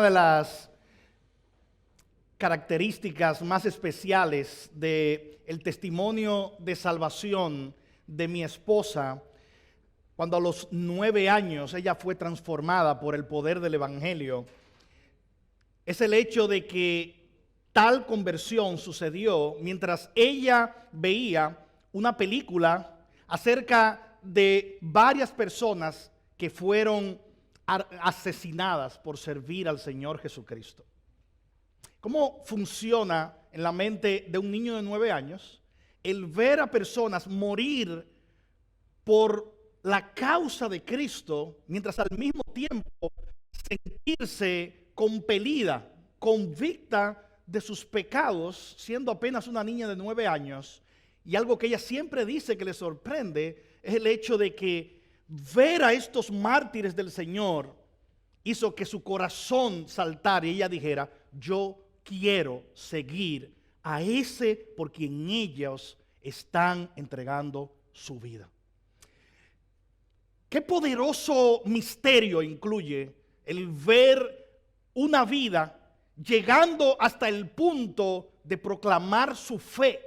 Una de las características más especiales del testimonio de salvación de mi esposa, cuando a los 9 años ella fue transformada por el poder del Evangelio, es el hecho de que tal conversión sucedió mientras ella veía una película acerca de varias personas que fueron asesinadas por servir al Señor Jesucristo. ¿Cómo funciona en la mente de un niño de 9 años el ver a personas morir por la causa de Cristo, mientras al mismo tiempo sentirse compelida, convicta de sus pecados, siendo apenas una niña de 9 años? Y algo que ella siempre dice que le sorprende es el hecho de que ver a estos mártires del Señor hizo que su corazón saltara y ella dijera: yo quiero seguir a ese por quien ellos están entregando su vida. Qué poderoso misterio incluye el ver una vida llegando hasta el punto de proclamar su fe,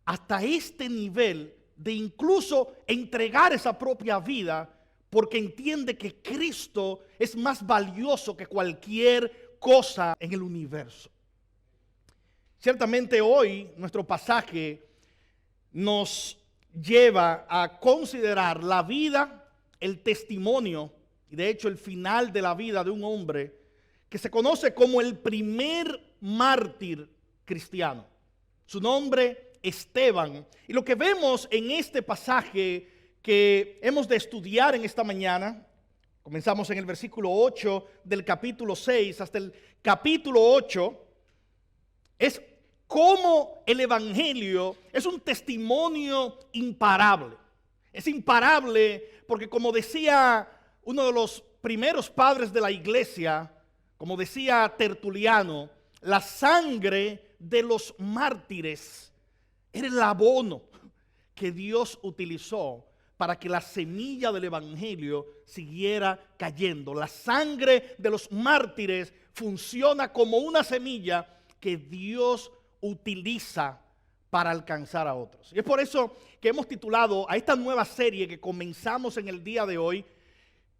hasta este nivel de incluso entregar esa propia vida porque entiende que Cristo es más valioso que cualquier cosa en el universo. Ciertamente hoy nuestro pasaje nos lleva a considerar la vida, el testimonio y de hecho el final de la vida de un hombre que se conoce como el primer mártir cristiano. Su nombre, Esteban. Y lo que vemos en este pasaje que hemos de estudiar en esta mañana, comenzamos en el versículo 8 del capítulo 6 hasta el capítulo 8, es cómo el Evangelio es un testimonio imparable. Es imparable porque, como decía uno de los primeros padres de la iglesia, como decía Tertuliano, la sangre de los mártires era el abono que Dios utilizó para que la semilla del Evangelio siguiera cayendo. La sangre de los mártires funciona como una semilla que Dios utiliza para alcanzar a otros. Y es por eso que hemos titulado a esta nueva serie que comenzamos en el día de hoy,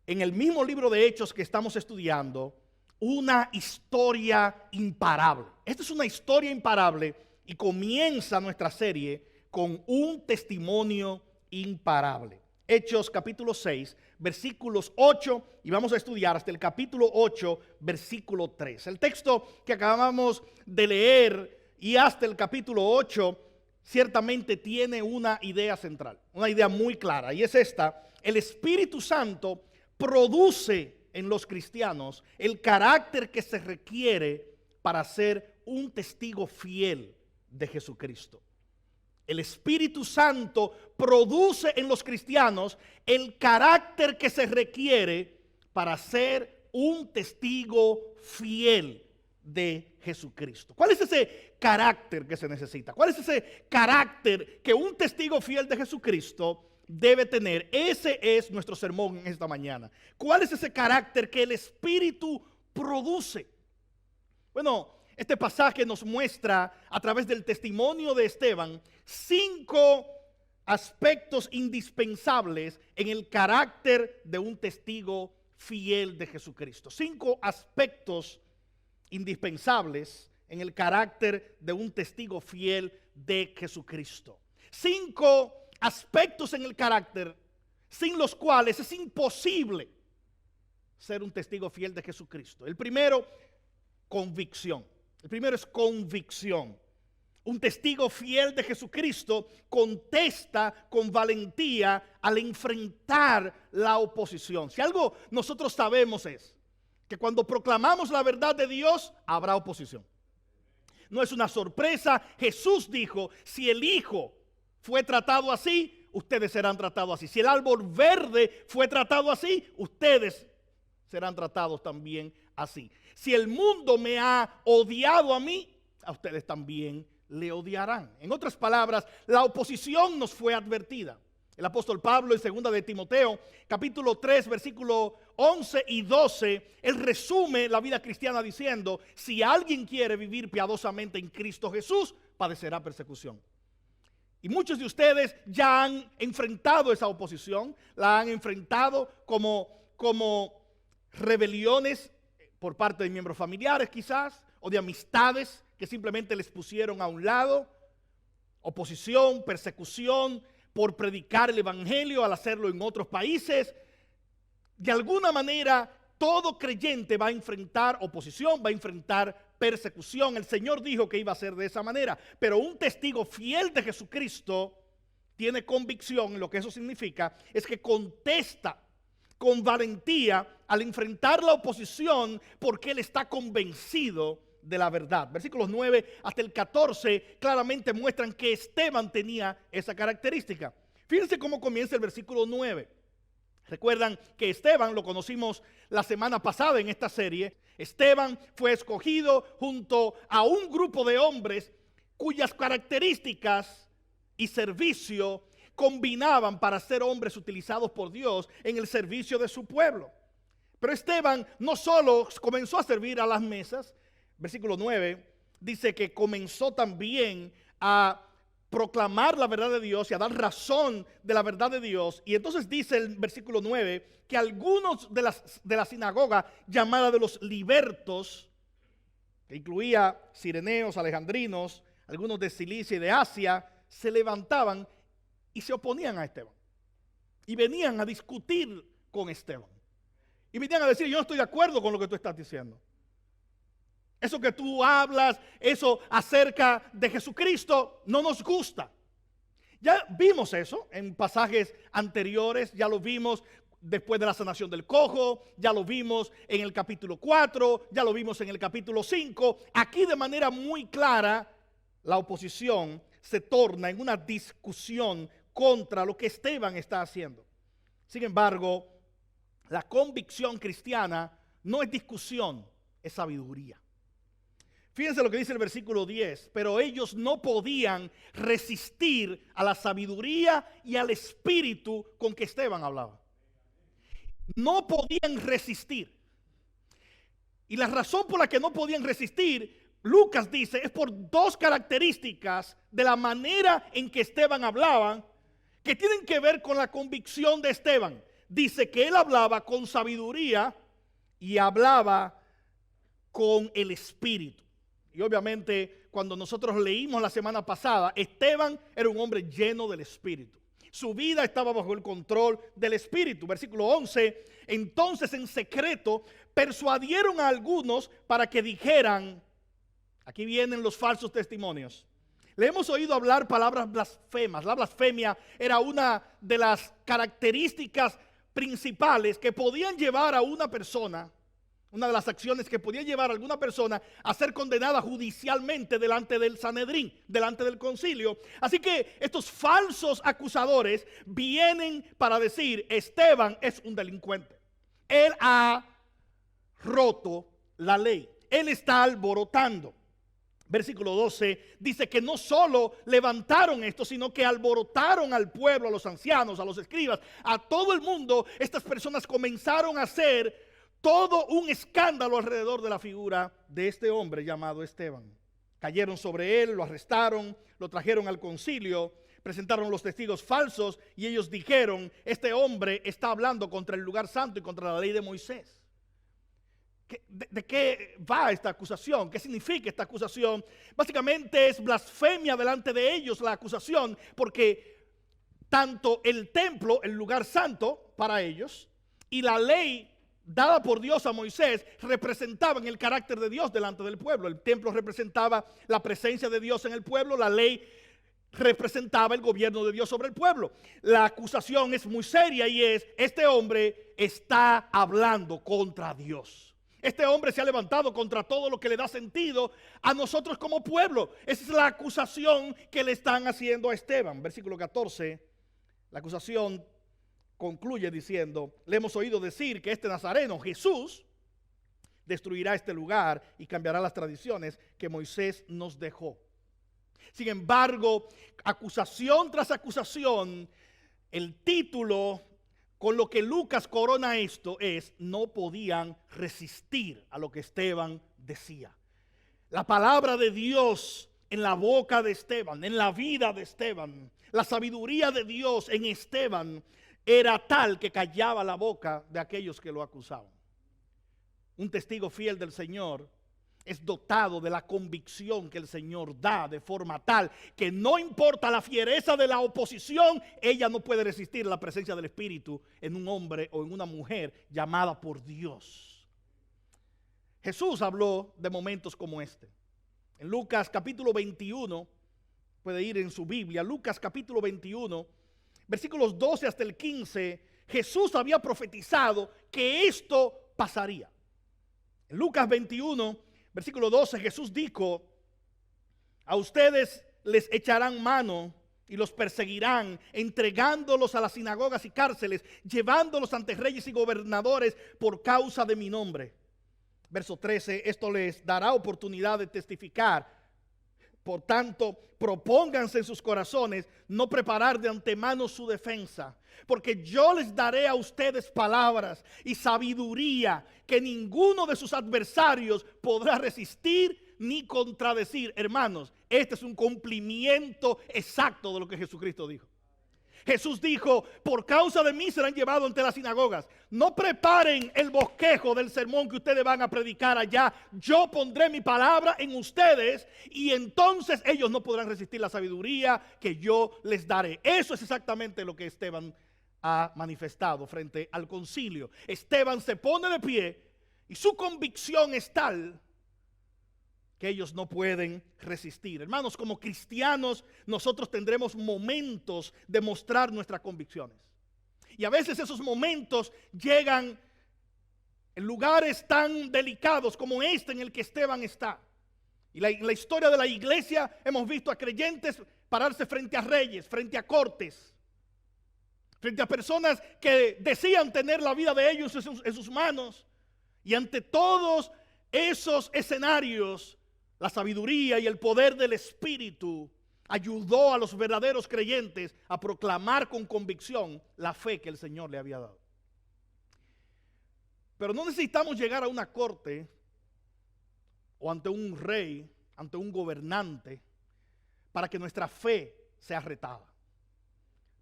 en el mismo libro de Hechos que estamos estudiando, una historia imparable. Esta es una historia imparable y comienza nuestra serie con un testimonio imparable. Hechos capítulo 6, versículos 8, y vamos a estudiar hasta el capítulo 8, versículo 3. El texto que acabamos de leer y hasta el capítulo 8 ciertamente tiene una idea central, una idea muy clara, y es esta: el Espíritu Santo produce en los cristianos el carácter que se requiere para ser un testigo fiel de Jesucristo. El Espíritu Santo produce en los cristianos el carácter que se requiere para ser un testigo fiel de Jesucristo. ¿Cuál es ese carácter que se necesita? ¿Cuál es ese carácter que un testigo fiel de Jesucristo debe tener? Ese es nuestro sermón en esta mañana. ¿Cuál es ese carácter que el Espíritu produce? Bueno, este pasaje nos muestra a través del testimonio de Esteban 5 aspectos indispensables en el carácter de un testigo fiel de Jesucristo. 5 aspectos indispensables en el carácter de un testigo fiel de Jesucristo. 5 aspectos en el carácter sin los cuales es imposible ser un testigo fiel de Jesucristo. El primero, convicción. El primero es convicción. Un testigo fiel de Jesucristo contesta con valentía al enfrentar la oposición. Si algo nosotros sabemos es que cuando proclamamos la verdad de Dios, habrá oposición. No es una sorpresa. Jesús dijo: si el Hijo fue tratado así, ustedes serán tratados así. Si el árbol verde fue tratado así, ustedes serán tratados también así. Si el mundo me ha odiado a mí, a ustedes también le odiarán. En otras palabras, la oposición nos fue advertida. El apóstol Pablo en 2 de Timoteo, capítulo 3, versículo 11 y 12, él resume la vida cristiana diciendo: si alguien quiere vivir piadosamente en Cristo Jesús, padecerá persecución. Y muchos de ustedes ya han enfrentado esa oposición, la han enfrentado como rebeliones por parte de miembros familiares quizás, o de amistades que simplemente les pusieron a un lado. Oposición, persecución por predicar el evangelio al hacerlo en otros países. De alguna manera, todo creyente va a enfrentar oposición, va a enfrentar persecución. El Señor dijo que iba a ser de esa manera, pero un testigo fiel de Jesucristo tiene convicción. Lo que eso significa es que contesta con valentía al enfrentar la oposición, porque él está convencido de la verdad. Versículos 9 hasta el 14 claramente muestran que Esteban tenía esa característica. Fíjense cómo comienza el versículo 9. Recuerdan que Esteban lo conocimos la semana pasada en esta serie. Esteban fue escogido junto a un grupo de hombres cuyas características y servicio combinaban para ser hombres utilizados por Dios en el servicio de su pueblo. Pero Esteban no solo comenzó a servir a las mesas. Versículo 9 dice que comenzó también a proclamar la verdad de Dios y a dar razón de la verdad de Dios. Y entonces dice el versículo 9 que algunos de la sinagoga llamada de los libertos, que incluía cireneos, alejandrinos, algunos de Cilicia y de Asia, se levantaban y se oponían a Esteban. Y venían a discutir con Esteban. Y venían a decir: yo no estoy de acuerdo con lo que tú estás diciendo. Eso que tú hablas, eso acerca de Jesucristo, no nos gusta. Ya vimos eso en pasajes anteriores, ya lo vimos después de la sanación del cojo, ya lo vimos en el capítulo 4, ya lo vimos en el capítulo 5. Aquí de manera muy clara, la oposición se torna en una discusión contra lo que Esteban está haciendo. Sin embargo, la convicción cristiana no es discusión, es sabiduría. Fíjense lo que dice el versículo 10. Pero ellos no podían resistir a la sabiduría y al espíritu con que Esteban hablaba. No podían resistir. Y la razón por la que no podían resistir, Lucas dice, es por dos características de la manera en que Esteban hablaba, que tienen que ver con la convicción de Esteban. Dice que él hablaba con sabiduría y hablaba con el espíritu. Y obviamente cuando nosotros leímos la semana pasada, Esteban era un hombre lleno del Espíritu. Su vida estaba bajo el control del Espíritu. Versículo 11, entonces en secreto persuadieron a algunos para que dijeran, aquí vienen los falsos testimonios. Le hemos oído hablar palabras blasfemas. La blasfemia era una de las características principales que podían llevar a una persona, una de las acciones que podía llevar a alguna persona a ser condenada judicialmente delante del Sanedrín, delante del concilio. Así que estos falsos acusadores vienen para decir: Esteban es un delincuente. Él ha roto la ley. Él está alborotando. Versículo 12 dice que no solo levantaron esto, sino que alborotaron al pueblo, a los ancianos, a los escribas, a todo el mundo. Estas personas comenzaron a hacer todo un escándalo alrededor de la figura de este hombre llamado Esteban. Cayeron sobre él, lo arrestaron, lo trajeron al concilio, presentaron los testigos falsos y ellos dijeron: este hombre está hablando contra el lugar santo y contra la ley de Moisés. ¿De qué va esta acusación? ¿Qué significa esta acusación? Básicamente es blasfemia delante de ellos la acusación, porque tanto el templo, el lugar santo para ellos, y la ley dada por Dios a Moisés representaban el carácter de Dios delante del pueblo. El templo representaba la presencia de Dios en el pueblo, la ley representaba el gobierno de Dios sobre el pueblo. La acusación es muy seria y es: este hombre está hablando contra Dios. Este hombre se ha levantado contra todo lo que le da sentido a nosotros como pueblo. Esa es la acusación que le están haciendo a Esteban. Versículo 14, la acusación concluye diciendo: le hemos oído decir que este nazareno, Jesús, destruirá este lugar y cambiará las tradiciones que Moisés nos dejó. Sin embargo, acusación tras acusación, El título con lo que Lucas corona esto es: no podían resistir a lo que Esteban decía. La palabra de Dios en la boca de Esteban, en la vida de Esteban, la sabiduría de Dios en Esteban era tal que callaba la boca de aquellos que lo acusaban. Un testigo fiel del Señor es dotado de la convicción que el Señor da, de forma tal que no importa la fiereza de la oposición, ella no puede resistir la presencia del Espíritu en un hombre o en una mujer llamada por Dios. Jesús habló de momentos como este. En Lucas capítulo 21, puede ir en su Biblia, Lucas capítulo 21, versículos 12 hasta el 15, Jesús había profetizado que esto pasaría. En Lucas 21, versículo 12, Jesús dijo: a ustedes les echarán mano y los perseguirán, entregándolos a las sinagogas y cárceles, llevándolos ante reyes y gobernadores por causa de mi nombre. Verso 13, esto les dará oportunidad de testificar. Por tanto, propónganse en sus corazones no preparar de antemano su defensa, porque yo les daré a ustedes palabras y sabiduría que ninguno de sus adversarios podrá resistir ni contradecir. Hermanos, este es un cumplimiento exacto de lo que Jesucristo dijo. Jesús dijo: por causa de mí serán llevados ante las sinagogas. No preparen el bosquejo del sermón que ustedes van a predicar allá. Yo pondré mi palabra en ustedes y entonces ellos no podrán resistir la sabiduría que yo les daré. Eso es exactamente lo que Esteban ha manifestado frente al concilio. Esteban se pone de pie y su convicción es tal que ellos no pueden resistir. Hermanos, como cristianos nosotros tendremos momentos de mostrar nuestras convicciones. Y a veces esos momentos llegan en lugares tan delicados como este en el que Esteban está. Y en la historia de la iglesia hemos visto a creyentes pararse frente a reyes, frente a cortes, frente a personas que decían tener la vida de ellos en sus manos. Y ante todos esos escenarios, la sabiduría y el poder del Espíritu ayudó a los verdaderos creyentes a proclamar con convicción la fe que el Señor le había dado. Pero no necesitamos llegar a una corte o ante un rey, ante un gobernante, para que nuestra fe sea retada,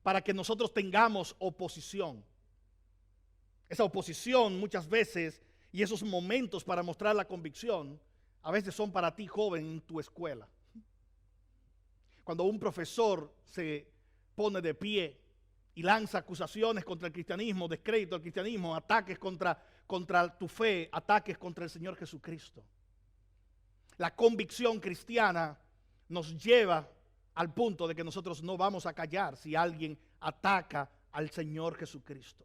para que nosotros tengamos oposición. Esa oposición muchas veces y esos momentos para mostrar la convicción a veces son para ti, joven, en tu escuela. Cuando un profesor se pone de pie y lanza acusaciones contra el cristianismo, descrédito al cristianismo, ataques contra tu fe, ataques contra el Señor Jesucristo. La convicción cristiana nos lleva al punto de que nosotros no vamos a callar si alguien ataca al Señor Jesucristo.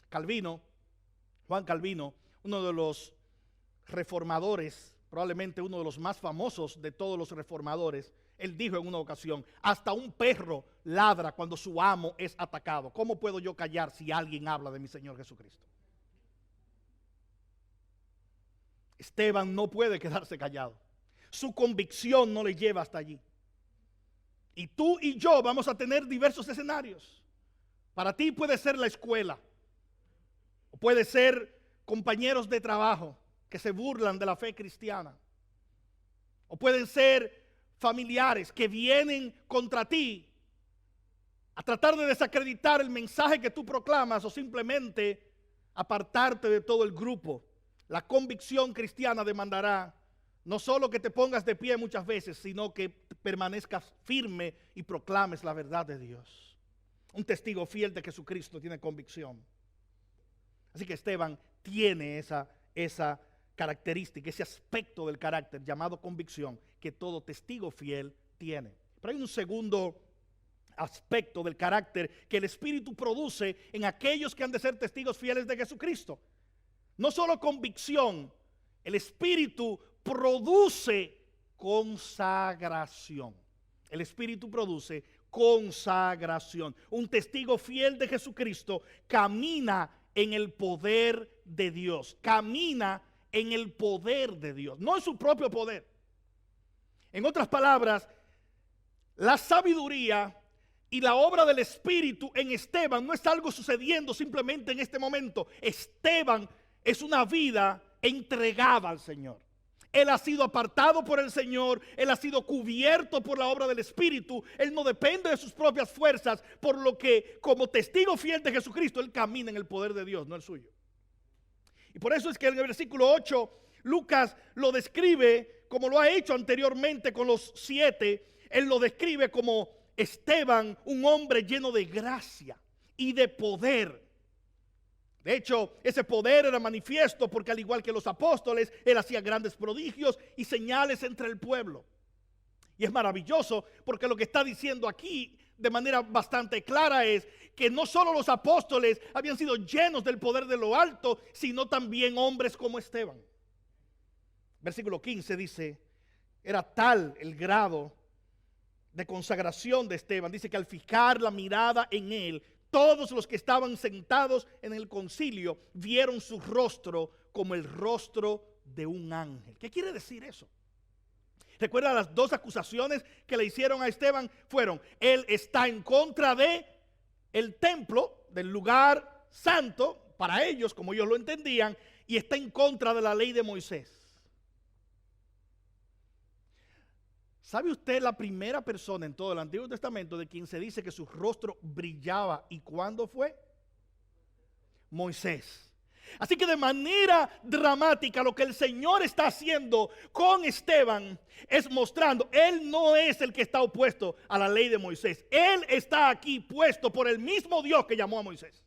Juan Calvino, uno de los reformadores, probablemente uno de los más famosos de todos los reformadores, él dijo en una ocasión: hasta un perro ladra cuando su amo es atacado. ¿Cómo puedo yo callar si alguien habla de mi Señor Jesucristo? Esteban no puede quedarse callado. Su convicción no le lleva hasta allí. Y tú y yo vamos a tener diversos escenarios. Para ti puede ser la escuela, o puede ser compañeros de trabajo que se burlan de la fe cristiana, o pueden ser familiares que vienen contra ti a tratar de desacreditar el mensaje que tú proclamas o simplemente apartarte de todo el grupo. La convicción cristiana demandará no solo que te pongas de pie muchas veces, sino que permanezcas firme y proclames la verdad de Dios. Un testigo fiel de Jesucristo tiene convicción. Así que Esteban tiene esa característica, ese aspecto del carácter llamado convicción que todo testigo fiel tiene. Pero hay un segundo aspecto del carácter que el Espíritu produce en aquellos que han de ser testigos fieles de Jesucristo. No solo convicción, el Espíritu produce consagración. El Espíritu produce consagración. Un testigo fiel de Jesucristo camina en el poder de Dios. Camina en el poder de Dios, no en su propio poder. En otras palabras, la sabiduría Y la obra del Espíritu en Esteban no es algo sucediendo simplemente en este momento. Esteban es una vida entregada al Señor. Él ha sido apartado por el Señor, él ha sido cubierto por la obra del Espíritu, él no depende de sus propias fuerzas, por lo que como testigo fiel de Jesucristo, él camina en el poder de Dios, no el suyo. Y por eso es que en el versículo 8, Lucas lo describe como lo ha hecho anteriormente con los 7, él lo describe como Esteban, un hombre lleno de gracia y de poder. De hecho, ese poder era manifiesto porque al igual que los apóstoles, él hacía grandes prodigios y señales entre el pueblo. Y es maravilloso porque lo que está diciendo aquí de manera bastante clara es que no solo los apóstoles habían sido llenos del poder de lo alto, sino también hombres como Esteban. Versículo 15 dice, era tal el grado de consagración de Esteban, dice que al fijar la mirada en él, todos los que estaban sentados en el concilio vieron su rostro como el rostro de un ángel. ¿Qué quiere decir eso? Recuerda, las dos acusaciones que le hicieron a Esteban fueron: él está en contra de el templo, del lugar santo, para ellos, como ellos lo entendían, y está en contra de la ley de Moisés. ¿Sabe usted la primera persona en todo el Antiguo Testamento de quien se dice que su rostro brillaba? ¿Y cuándo fue? Moisés. Así que de manera dramática lo que el Señor está haciendo con Esteban es mostrando, él no es el que está opuesto a la ley de Moisés. Él está aquí puesto por el mismo Dios que llamó a Moisés.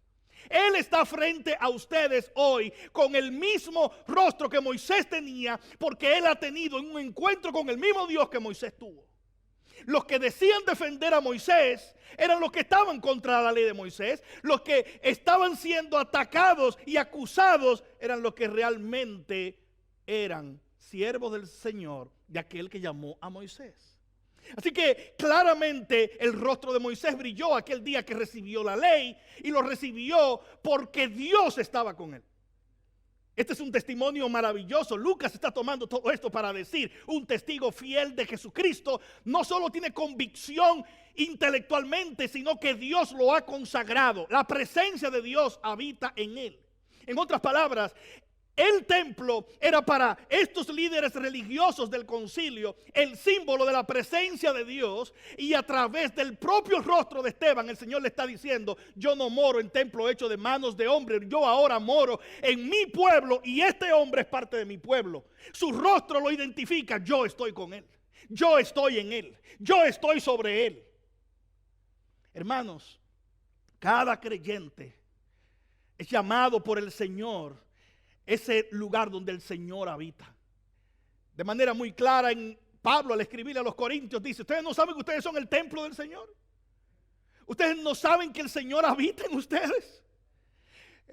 Él está frente a ustedes hoy con el mismo rostro que Moisés tenía, porque él ha tenido un encuentro con el mismo Dios que Moisés tuvo. Los que decían defender a Moisés eran los que estaban contra la ley de Moisés. Los que estaban siendo atacados y acusados eran los que realmente eran siervos del Señor, de aquel que llamó a Moisés. Así que claramente el rostro de Moisés brilló aquel día que recibió la ley, y lo recibió porque Dios estaba con él. Este es un testimonio maravilloso. Lucas está tomando todo esto para decir, un testigo fiel de Jesucristo no solo tiene convicción intelectualmente, sino que Dios lo ha consagrado. La presencia de Dios habita en él. En otras palabras, el templo era para estos líderes religiosos del concilio el símbolo de la presencia de Dios, y a través del propio rostro de Esteban el Señor le está diciendo: yo no moro en templo hecho de manos de hombres, yo ahora moro en mi pueblo y este hombre es parte de mi pueblo. Su rostro lo identifica: yo estoy con él, yo estoy en él, yo estoy sobre él. Hermanos, cada creyente es llamado por el Señor ese lugar donde el Señor habita. De manera muy clara, en Pablo al escribirle a los Corintios dice: ustedes no saben que ustedes son el templo del Señor. Ustedes no saben que el Señor habita en ustedes.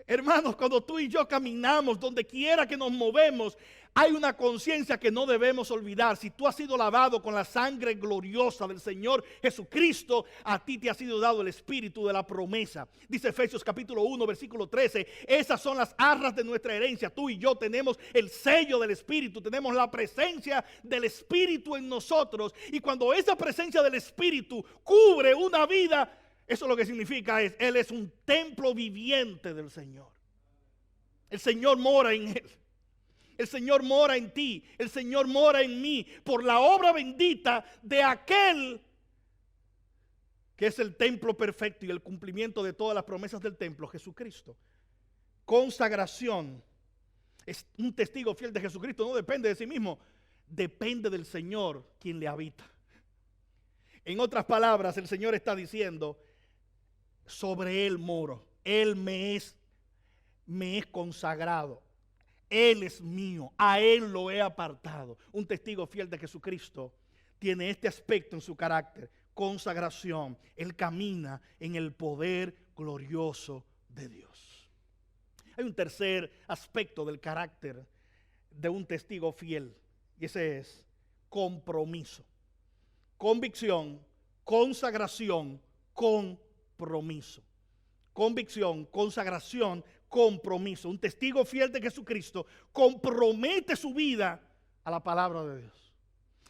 Hermanos, cuando tú y yo caminamos, donde quiera que nos movemos, hay una conciencia que no debemos olvidar. Si tú has sido lavado con la sangre gloriosa del Señor Jesucristo, a ti te ha sido dado el espíritu de la promesa. Dice Efesios capítulo 1 versículo 13, esas son las arras de nuestra herencia. Tú y yo tenemos el sello del espíritu, tenemos la presencia del espíritu en nosotros. Y cuando esa presencia del espíritu cubre una vida, eso lo que significa es: él es un templo viviente del Señor. El Señor mora en él. El Señor mora en ti. El Señor mora en mí por la obra bendita de aquel que es el templo perfecto y el cumplimiento de todas las promesas del templo, Jesucristo. Consagración. Es un testigo fiel de Jesucristo. No depende de sí mismo, depende del Señor quien le habita. En otras palabras, el Señor está diciendo: sobre él moro, él me es consagrado, él es mío, a él lo he apartado. Un testigo fiel de Jesucristo tiene este aspecto en su carácter: consagración. Él camina en el poder glorioso de Dios. Hay un tercer aspecto del carácter de un testigo fiel, y ese es compromiso. Convicción, consagración, compromiso. Convicción, consagración, compromiso. Un testigo fiel de Jesucristo compromete su vida a la palabra de Dios.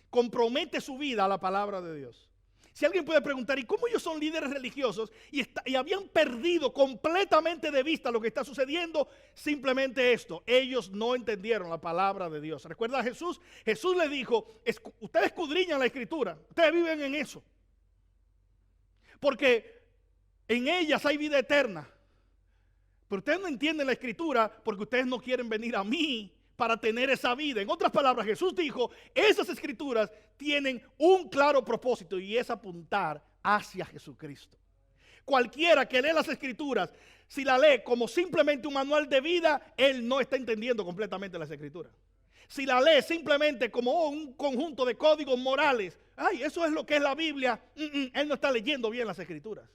Compromete su vida a la palabra de Dios. Si alguien puede preguntar, ¿y cómo ellos son líderes religiosos y habían perdido completamente de vista lo que está sucediendo? Simplemente esto, ellos no entendieron la palabra de Dios. ¿Recuerda a Jesús? Jesús le dijo, ustedes escudriñan la Escritura, ustedes viven en eso, porque en ellas hay vida eterna. Pero ustedes no entienden la Escritura porque ustedes no quieren venir a mí para tener esa vida. En otras palabras, Jesús dijo, esas Escrituras tienen un claro propósito y es apuntar hacia Jesucristo. Cualquiera que lee las Escrituras, si la lee como simplemente un manual de vida, él no está entendiendo completamente las Escrituras. Si la lee simplemente como un conjunto de códigos morales, eso es lo que es la Biblia, él no está leyendo bien las Escrituras.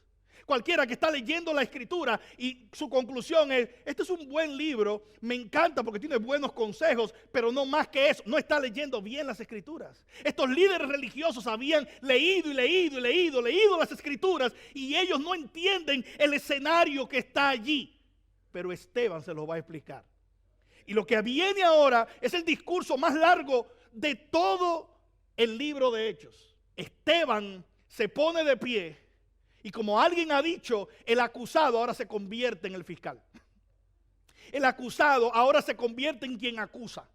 Cualquiera que está leyendo la Escritura y su conclusión es, este es un buen libro, me encanta porque tiene buenos consejos, pero no más que eso, no está leyendo bien las Escrituras. Estos líderes religiosos habían leído las Escrituras y ellos no entienden el escenario que está allí. Pero Esteban se lo va a explicar. Y lo que viene ahora es el discurso más largo de todo el libro de Hechos. Esteban se pone de pie. Y como alguien ha dicho, el acusado ahora se convierte en el fiscal. El acusado ahora se convierte en quien acusa.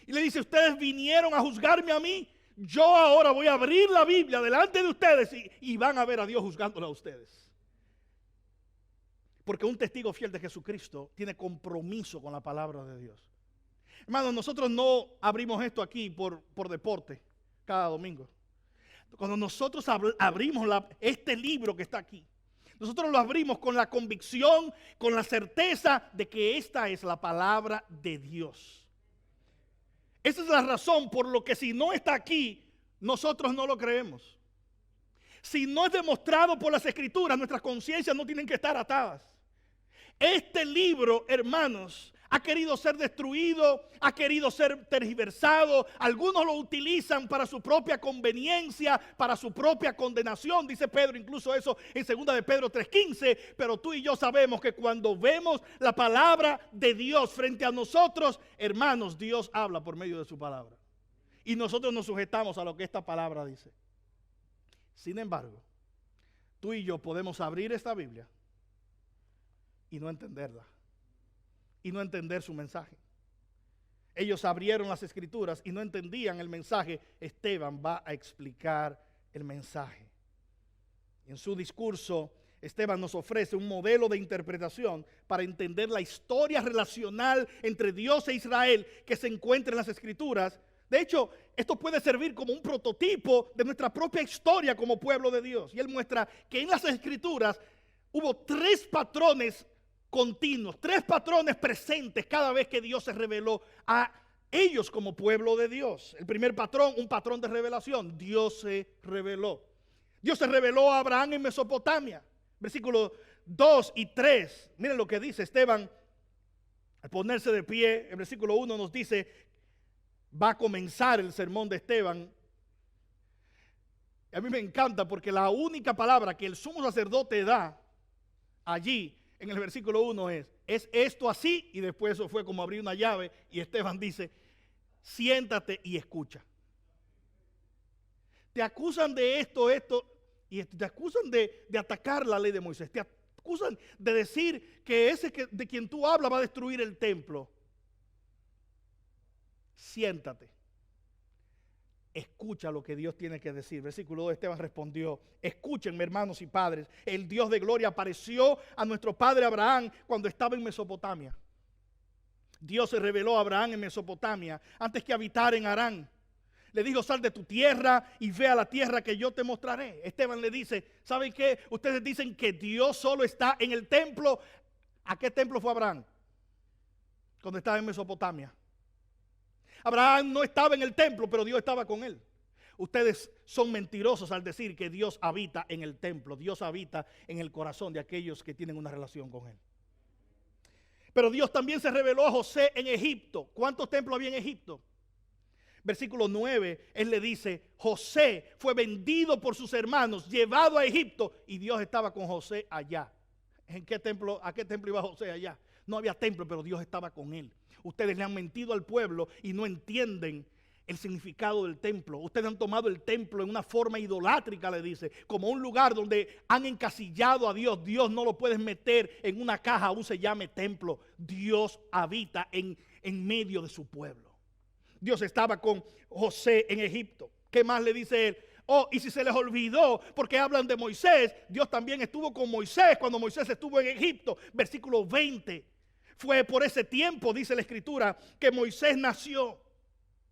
Y le dice, ustedes vinieron a juzgarme a mí. Yo ahora voy a abrir la Biblia delante de ustedes y van a ver a Dios juzgándolo a ustedes. Porque un testigo fiel de Jesucristo tiene compromiso con la palabra de Dios. Hermanos, nosotros no abrimos esto aquí por deporte cada domingo. Cuando nosotros abrimos este libro que está aquí, nosotros lo abrimos con la convicción, con la certeza de que esta es la palabra de Dios. Esa es la razón por lo que si no está aquí, nosotros no lo creemos. Si no es demostrado por las Escrituras, nuestras conciencias no tienen que estar atadas. Este libro, hermanos, ha querido ser destruido, ha querido ser tergiversado. Algunos lo utilizan para su propia conveniencia, para su propia condenación. Dice Pedro incluso eso en 2 de Pedro 3:15. Pero tú y yo sabemos que cuando vemos la palabra de Dios frente a nosotros, hermanos, Dios habla por medio de su palabra. Y nosotros nos sujetamos a lo que esta palabra dice. Sin embargo, tú y yo podemos abrir esta Biblia y no entenderla. Y no entender su mensaje. Ellos abrieron las Escrituras y no entendían el mensaje. Esteban va a explicar el mensaje. En su discurso, Esteban nos ofrece un modelo de interpretación para entender la historia relacional entre Dios e Israel que se encuentra en las Escrituras. De hecho, esto puede servir como un prototipo de nuestra propia historia como pueblo de Dios. Y él muestra que en las Escrituras hubo 3 patrones continuos, 3 patrones presentes cada vez que Dios se reveló a ellos como pueblo de Dios. El primer patrón, un patrón de revelación. Dios se reveló. Dios se reveló a Abraham en Mesopotamia. Versículos 2 y 3. Miren lo que dice Esteban al ponerse de pie. El versículo 1 nos dice, va a comenzar el sermón de Esteban. A mí me encanta porque la única palabra que el sumo sacerdote da allí en el versículo 1 es esto así, y después eso fue como abrir una llave y Esteban dice, siéntate y escucha. Te acusan de esto, y te acusan de atacar la ley de Moisés, te acusan de decir que ese de quien tú hablas va a destruir el templo. Siéntate. Escucha lo que Dios tiene que decir. Versículo 2, Esteban respondió, escúchenme hermanos y padres, el Dios de gloria apareció a nuestro padre Abraham cuando estaba en Mesopotamia. Dios se reveló a Abraham en Mesopotamia antes que habitara en Harán. Le dijo, sal de tu tierra y ve a la tierra que yo te mostraré. Esteban le dice, ¿saben qué? Ustedes dicen que Dios solo está en el templo. ¿A qué templo fue Abraham? Cuando estaba en Mesopotamia. Abraham no estaba en el templo, pero Dios estaba con él. Ustedes son mentirosos al decir que Dios habita en el templo. Dios habita en el corazón de aquellos que tienen una relación con él. Pero Dios también se reveló a José en Egipto. ¿Cuántos templos había en Egipto? Versículo 9, él le dice, José fue vendido por sus hermanos, llevado a Egipto, y Dios estaba con José allá. ¿A qué templo iba José allá? No había templo, pero Dios estaba con él. Ustedes le han mentido al pueblo y no entienden el significado del templo. Ustedes han tomado el templo en una forma idolátrica, le dice, como un lugar donde han encasillado a Dios. Dios no lo puedes meter en una caja, aún se llame templo. Dios habita en medio de su pueblo. Dios estaba con José en Egipto. ¿Qué más le dice él? Oh, y si se les olvidó, porque hablan de Moisés, Dios también estuvo con Moisés cuando Moisés estuvo en Egipto. Versículo 20. Fue por ese tiempo, dice la Escritura, que Moisés nació.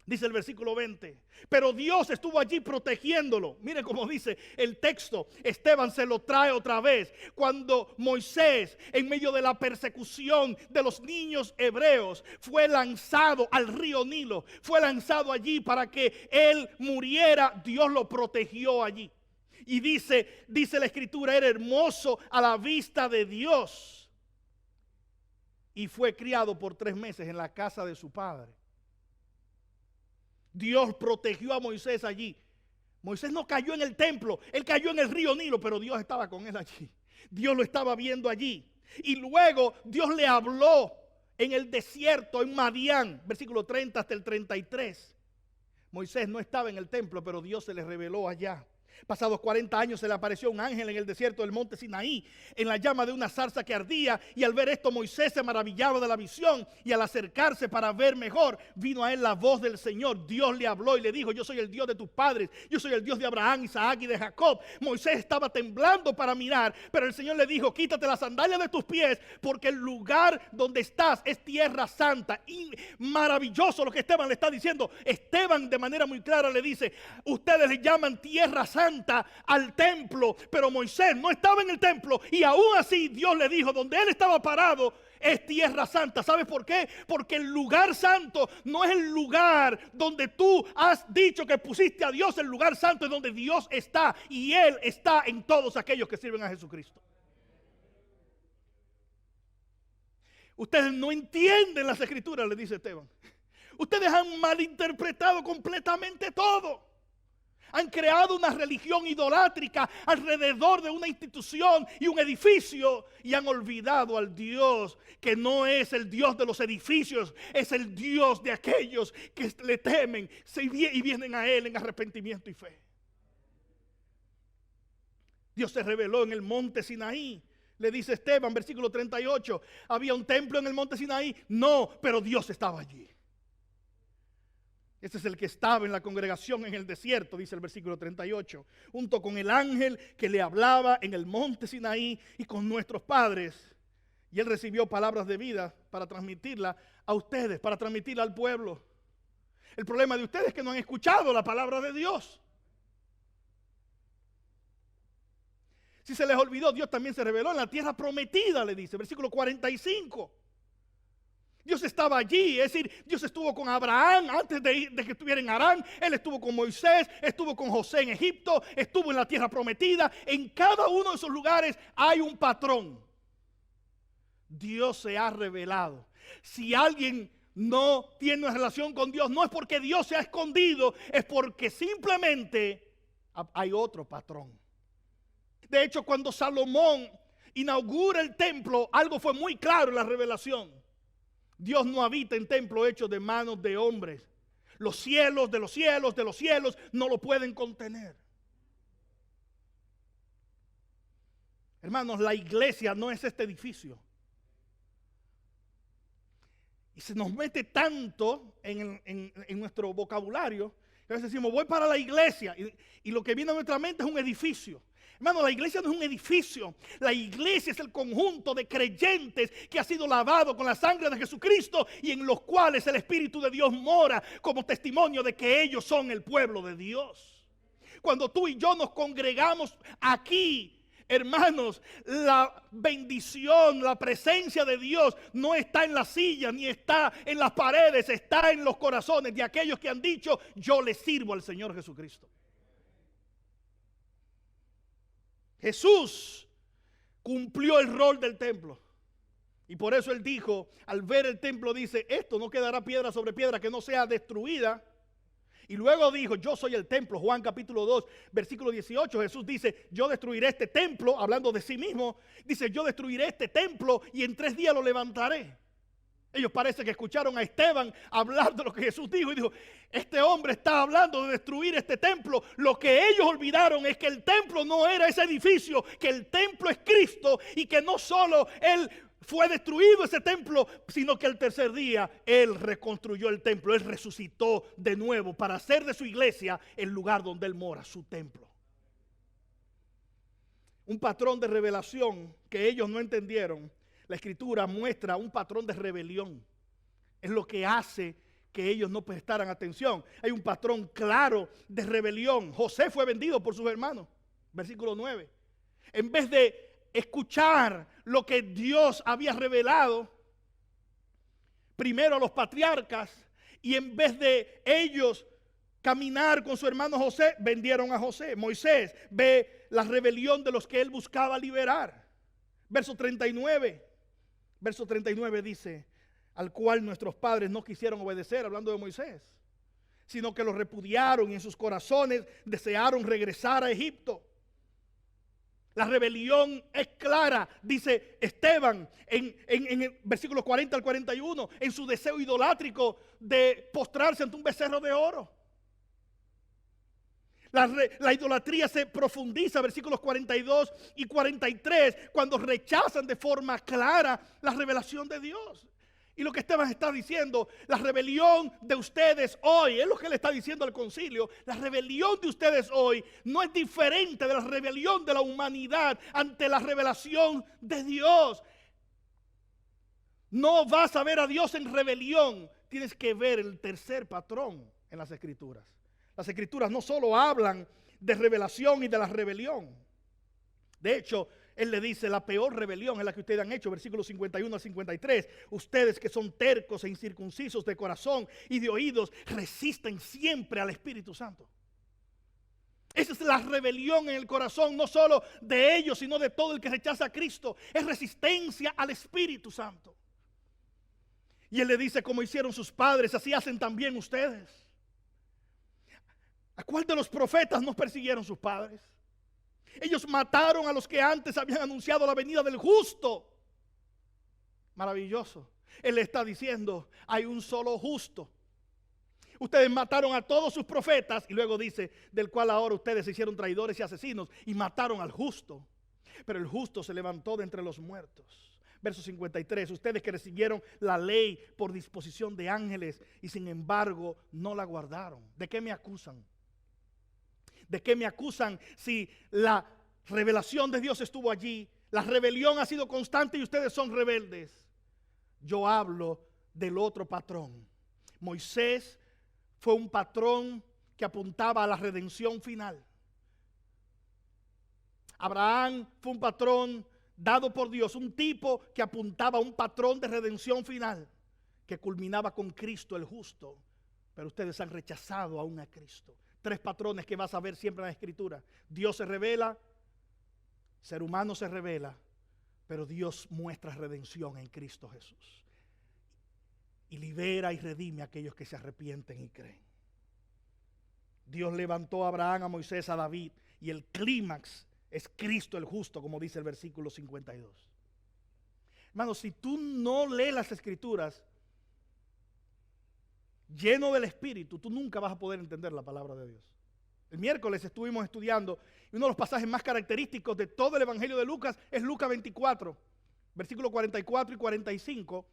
Dice el versículo 20. Pero Dios estuvo allí protegiéndolo. Mire cómo dice el texto. Esteban se lo trae otra vez. Cuando Moisés, en medio de la persecución de los niños hebreos, fue lanzado al río Nilo. Fue lanzado allí para que él muriera. Dios lo protegió allí. Y dice la Escritura, era hermoso a la vista de Dios. Y fue criado por 3 meses en la casa de su padre. Dios protegió a Moisés allí. Moisés no cayó en el templo, él cayó en el río Nilo, pero Dios estaba con él allí. Dios lo estaba viendo allí. Y luego Dios le habló en el desierto, en Madián, versículo 30 hasta el 33. Moisés no estaba en el templo, pero Dios se le reveló allá. Pasados 40 años se le apareció un ángel en el desierto del monte Sinaí, en la llama de una zarza que ardía, y al ver esto Moisés se maravillaba de la visión, y al acercarse para ver mejor, vino a él la voz del Señor. Dios le habló y le dijo: yo soy el Dios de tus padres, yo soy el Dios de Abraham, Isaac y de Jacob. Moisés estaba temblando para mirar, pero el Señor le dijo: quítate las sandalias de tus pies, porque el lugar donde estás es tierra santa. Y maravilloso lo que Esteban le está diciendo. Esteban de manera muy clara le dice: ustedes le llaman tierra santa al templo, pero Moisés no estaba en el templo, y aún así Dios le dijo: donde él estaba parado es tierra santa. ¿Sabes por qué? Porque el lugar santo no es el lugar donde tú has dicho que pusiste a Dios. El lugar santo es donde Dios está, y Él está en todos aquellos que sirven a Jesucristo. Ustedes no entienden las Escrituras, le dice Esteban. Ustedes han malinterpretado completamente todo. Han creado una religión idolátrica alrededor de una institución y un edificio, y han olvidado al Dios que no es el Dios de los edificios, es el Dios de aquellos que le temen y vienen a Él en arrepentimiento y fe. Dios se reveló en el monte Sinaí. Le dice Esteban, versículo 38, ¿había un templo en el monte Sinaí? No, pero Dios estaba allí. Este es el que estaba en la congregación en el desierto, dice el versículo 38, junto con el ángel que le hablaba en el monte Sinaí y con nuestros padres. Y él recibió palabras de vida para transmitirla a ustedes, para transmitirla al pueblo. El problema de ustedes es que no han escuchado la palabra de Dios. Si se les olvidó, Dios también se reveló en la tierra prometida, le dice, versículo 45. Dios estaba allí, es decir, Dios estuvo con Abraham antes de que estuviera en Harán. Él estuvo con Moisés, estuvo con José en Egipto, estuvo en la tierra prometida. En cada uno de esos lugares hay un patrón. Dios se ha revelado. Si alguien no tiene una relación con Dios, no es porque Dios se ha escondido, es porque simplemente hay otro patrón. De hecho, cuando Salomón inaugura el templo, algo fue muy claro en la revelación. Dios no habita en templos hechos de manos de hombres. Los cielos de los cielos de los cielos no lo pueden contener. Hermanos, la iglesia no es este edificio. Y se nos mete tanto en nuestro vocabulario que a veces decimos: voy para la iglesia. Y lo que viene a nuestra mente es un edificio. Hermano, la iglesia no es un edificio. La iglesia es el conjunto de creyentes que ha sido lavado con la sangre de Jesucristo y en los cuales el Espíritu de Dios mora como testimonio de que ellos son el pueblo de Dios. Cuando tú y yo nos congregamos aquí, hermanos, la bendición, la presencia de Dios no está en las sillas ni está en las paredes, está en los corazones de aquellos que han dicho: yo le sirvo al Señor Jesucristo. Jesús cumplió el rol del templo. Y por eso Él dijo, al ver el templo, dice: esto no quedará piedra sobre piedra que no sea destruida. Y luego dijo: yo soy el templo. Juan capítulo 2, versículo 18, Jesús dice: yo destruiré este templo, hablando de sí mismo. Dice: yo destruiré este templo y en 3 días lo levantaré. Ellos parece que escucharon a Esteban hablar de lo que Jesús dijo y dijo, este hombre está hablando de destruir este templo. Lo que ellos olvidaron es que el templo no era ese edificio, que el templo es Cristo y que no solo Él fue destruido ese templo, sino que el tercer día Él reconstruyó el templo. Él resucitó de nuevo para hacer de su iglesia el lugar donde Él mora, su templo. Un patrón de revelación que ellos no entendieron. La Escritura muestra un patrón de rebelión. Es lo que hace que ellos no prestaran atención. Hay un patrón claro de rebelión. José fue vendido por sus hermanos. Versículo 9. En vez de escuchar lo que Dios había revelado, primero a los patriarcas, y en vez de ellos caminar con su hermano José, vendieron a José. Moisés ve la rebelión de los que él buscaba liberar. Verso 39. Verso 39 dice, al cual nuestros padres no quisieron obedecer, hablando de Moisés, sino que lo repudiaron y en sus corazones desearon regresar a Egipto. La rebelión es clara, dice Esteban en el versículo 40 al 41, en su deseo idolátrico de postrarse ante un becerro de oro. La idolatría se profundiza, versículos 42 y 43, cuando rechazan de forma clara la revelación de Dios. Y lo que Esteban está diciendo, la rebelión de ustedes hoy, es lo que le está diciendo al concilio, la rebelión de ustedes hoy no es diferente de la rebelión de la humanidad ante la revelación de Dios. No vas a ver a Dios en rebelión, tienes que ver el tercer patrón en las Escrituras. Las Escrituras no solo hablan de revelación y de la rebelión. De hecho, Él le dice, la peor rebelión es la que ustedes han hecho, versículos 51 al 53. Ustedes que son tercos e incircuncisos de corazón y de oídos, resisten siempre al Espíritu Santo. Esa es la rebelión en el corazón, no solo de ellos, sino de todo el que rechaza a Cristo. Es resistencia al Espíritu Santo. Y Él le dice, como hicieron sus padres, así hacen también ustedes. ¿A cuál de los profetas nos persiguieron sus padres? Ellos mataron a los que antes habían anunciado la venida del justo. Maravilloso. Él le está diciendo, hay un solo justo. Ustedes mataron a todos sus profetas y luego dice, del cual ahora ustedes se hicieron traidores y asesinos y mataron al justo. Pero el justo se levantó de entre los muertos. Verso 53, ustedes que recibieron la ley por disposición de ángeles y sin embargo no la guardaron. ¿De qué me acusan? ¿De qué me acusan si la revelación de Dios estuvo allí? La rebelión ha sido constante y ustedes son rebeldes. Yo hablo del otro patrón. Moisés fue un patrón que apuntaba a la redención final. Abraham fue un patrón dado por Dios, un tipo que apuntaba a un patrón de redención final que culminaba con Cristo el justo. Pero ustedes han rechazado aún a Cristo. Tres patrones que vas a ver siempre en la Escritura. Dios se revela, ser humano se revela, pero Dios muestra redención en Cristo Jesús. Y libera y redime a aquellos que se arrepienten y creen. Dios levantó a Abraham, a Moisés, a David, y el clímax es Cristo el justo, como dice el versículo 52. Hermano, si tú no lees las Escrituras lleno del Espíritu, tú nunca vas a poder entender la palabra de Dios. El miércoles estuvimos estudiando y uno de los pasajes más característicos de todo el Evangelio de Lucas es Lucas 24, versículos 44 y 45,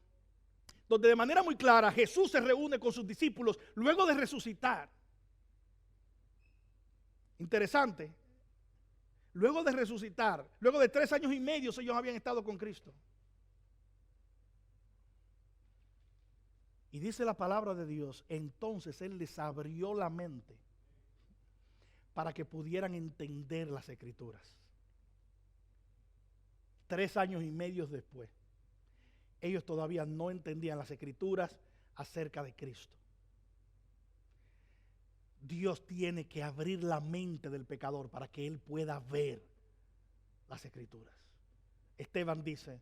donde de manera muy clara Jesús se reúne con sus discípulos luego de resucitar. Interesante. Luego de resucitar, luego de 3 años y medio ellos habían estado con Cristo. Y dice la palabra de Dios, entonces Él les abrió la mente para que pudieran entender las Escrituras. 3 años y medio después, ellos todavía no entendían las Escrituras acerca de Cristo. Dios tiene que abrir la mente del pecador para que él pueda ver las Escrituras. Esteban dice,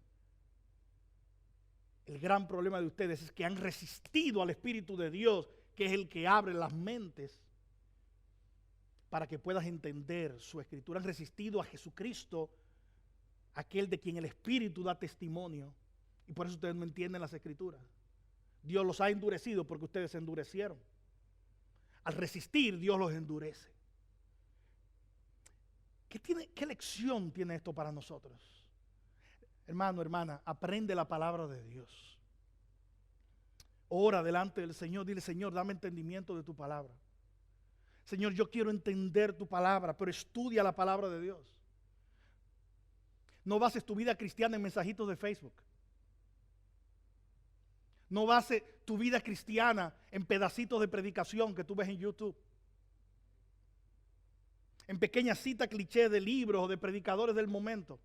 el gran problema de ustedes es que han resistido al Espíritu de Dios, que es el que abre las mentes para que puedas entender su Escritura. Han resistido a Jesucristo, aquel de quien el Espíritu da testimonio, y por eso ustedes no entienden las Escrituras. Dios los ha endurecido porque ustedes se endurecieron. Al resistir, Dios los endurece. ¿Qué lección tiene esto para nosotros? Hermano, hermana, aprende la palabra de Dios. Ora delante del Señor, dile: Señor, dame entendimiento de tu palabra. Señor, yo quiero entender tu palabra, pero estudia la palabra de Dios. No bases tu vida cristiana en mensajitos de Facebook. No bases tu vida cristiana en pedacitos de predicación que tú ves en YouTube. En pequeñas citas clichés de libros o de predicadores del momento.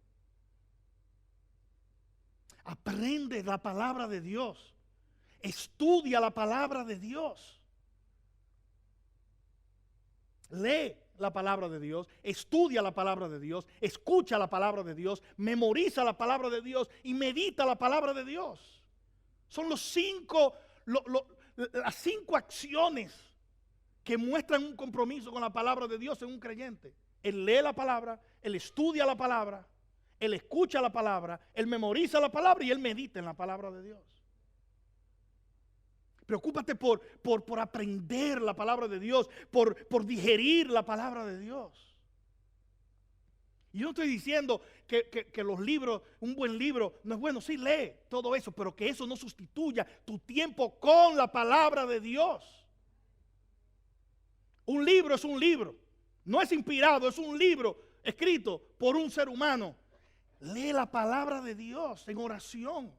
Aprende la palabra de Dios. Estudia la palabra de Dios. Lee la palabra de Dios, estudia la palabra de Dios, escucha la palabra de Dios, memoriza la palabra de Dios y medita la palabra de Dios. Son las 5 acciones que muestran un compromiso con la palabra de Dios en un creyente. Él lee la palabra, él estudia la palabra, él escucha la palabra, él memoriza la palabra y él medita en la palabra de Dios. Preocúpate por aprender la palabra de Dios, por digerir la palabra de Dios. Y yo no estoy diciendo que los libros, un buen libro no es bueno. Sí, lee todo eso, pero que eso no sustituya tu tiempo con la palabra de Dios. Un libro es un libro. No es inspirado, es un libro escrito por un ser humano. Lee la palabra de Dios en oración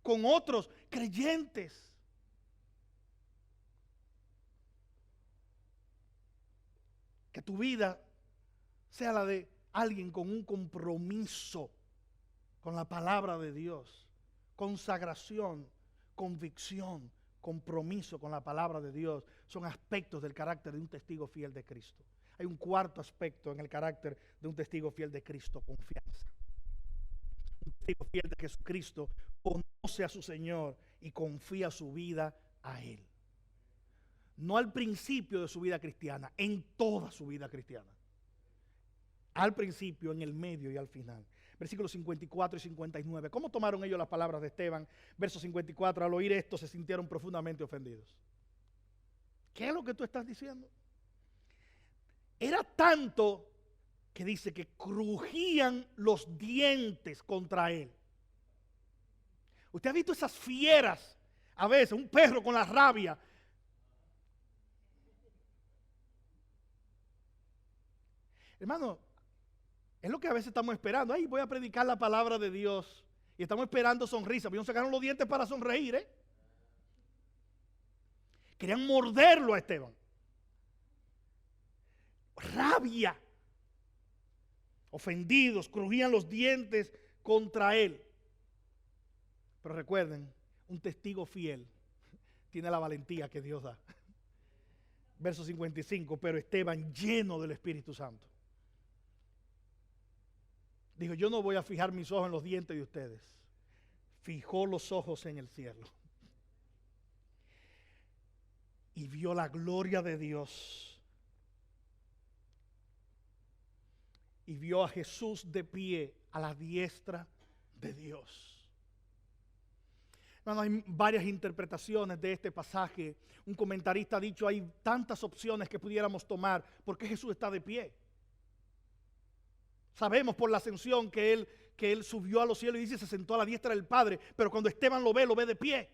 con otros creyentes. Que tu vida sea la de alguien con un compromiso con la palabra de Dios. Consagración, convicción, compromiso con la palabra de Dios son aspectos del carácter de un testigo fiel de Cristo. Hay un cuarto aspecto en el carácter de un testigo fiel de Cristo: confianza. Un testigo fiel de Jesucristo conoce a su Señor y confía su vida a Él. No al principio de su vida cristiana, en toda su vida cristiana. Al principio, en el medio y al final. Versículos 54 y 59. ¿Cómo tomaron ellos las palabras de Esteban? Verso 54. Al oír esto se sintieron profundamente ofendidos. ¿Qué es lo que tú estás diciendo? Era tanto que dice que crujían los dientes contra él. ¿Usted ha visto esas fieras? A veces un perro con la rabia. Hermano, es lo que a veces estamos esperando. Ay, voy a predicar la palabra de Dios. Y estamos esperando sonrisa. Pero no sacaron los dientes para sonreír, ¿eh? Querían morderlo a Esteban. Rabia. Ofendidos, crujían los dientes contra él. Pero recuerden, un testigo fiel tiene la valentía que Dios da. Verso 55, pero Esteban, lleno del Espíritu Santo, dijo: yo no voy a fijar mis ojos en los dientes de ustedes. Fijó los ojos en el cielo y vio la gloria de Dios y vio a Jesús de pie a la diestra de Dios. Hermano, hay varias interpretaciones de este pasaje. Un comentarista ha dicho: hay tantas opciones que pudiéramos tomar. ¿Por qué Jesús está de pie? Sabemos por la ascensión que él subió a los cielos y dice se sentó a la diestra del Padre. Pero cuando Esteban lo ve de pie.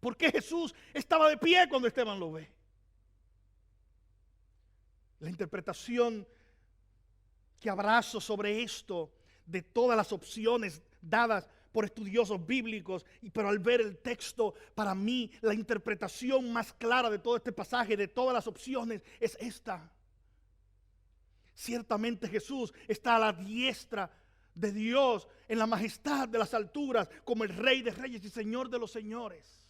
¿Por qué Jesús estaba de pie cuando Esteban lo ve? La interpretación que abrazo sobre esto, de todas las opciones dadas por estudiosos bíblicos, pero al ver el texto, para mí la interpretación más clara de todo este pasaje, de todas las opciones, es esta. Ciertamente Jesús está a la diestra de Dios en la majestad de las alturas, como el Rey de Reyes y Señor de los Señores.